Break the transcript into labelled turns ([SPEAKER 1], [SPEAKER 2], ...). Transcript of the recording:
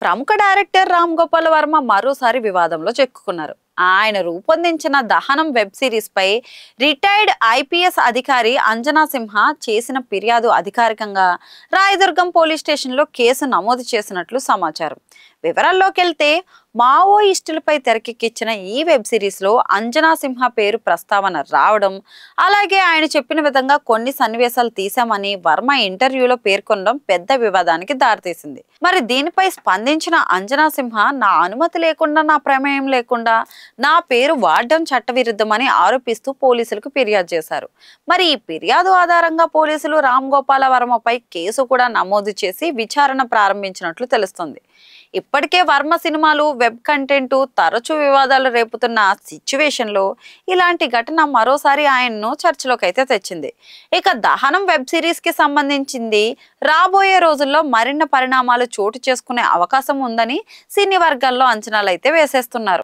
[SPEAKER 1] ప్రముఖ డైరెక్టర్ రామ్ గోపాల్ వర్మ మరోసారి వివాదంలో చిక్కుకున్నారు. ఆయన రూపొందించిన దహనం వెబ్ సిరీస్ పై రిటైర్డ్ ఐపీఎస్ అధికారి అంజనా సింహ చేసిన ఫిర్యాదు అధికారికంగా రాయదుర్గం పోలీస్ స్టేషన్ లో కేసు నమోదు చేసినట్లు సమాచారం. వివరాల్లోకి వెళ్తే, మావోయిస్టులపై తెరకెక్కించిన ఈ వెబ్ సిరీస్ లో అంజనా సింహ పేరు ప్రస్తావన రావడం, అలాగే ఆయన చెప్పిన విధంగా కొన్ని సన్నివేశాలు తీశామని వర్మ ఇంటర్వ్యూలో పేర్కొనడం పెద్ద వివాదానికి దారితీసింది. మరి దీనిపై స్పందించిన అంజనా సింహ, నా అనుమతి లేకుండా, నా ప్రమేయం లేకుండా నా పేరు వాడడం చట్టవిరుద్ధమని ఆరోపిస్తూ పోలీసులకు ఫిర్యాదు చేశారు. మరి ఈ ఫిర్యాదు ఆధారంగా పోలీసులు రామ్ గోపాల వర్మపై కేసు కూడా నమోదు చేసి విచారణ ప్రారంభించినట్లు తెలుస్తుంది. ఇప్పటికే వర్మ సినిమాలు, వెబ్ కంటెంట్ తరచూ వివాదాలు రేపుతున్న సిచ్యువేషన్ లో ఇలాంటి ఘటన మరోసారి ఆయన్ను చర్చలోకి అయితే తెచ్చింది. ఇక దహనం వెబ్ సిరీస్ కి సంబంధించింది రాబోయే రోజుల్లో మరిన్ని పరిణామాలు చోటు చేసుకునే అవకాశం ఉందని సినీ వర్గాల్లో అంచనాలు అయితే వేసేస్తున్నారు.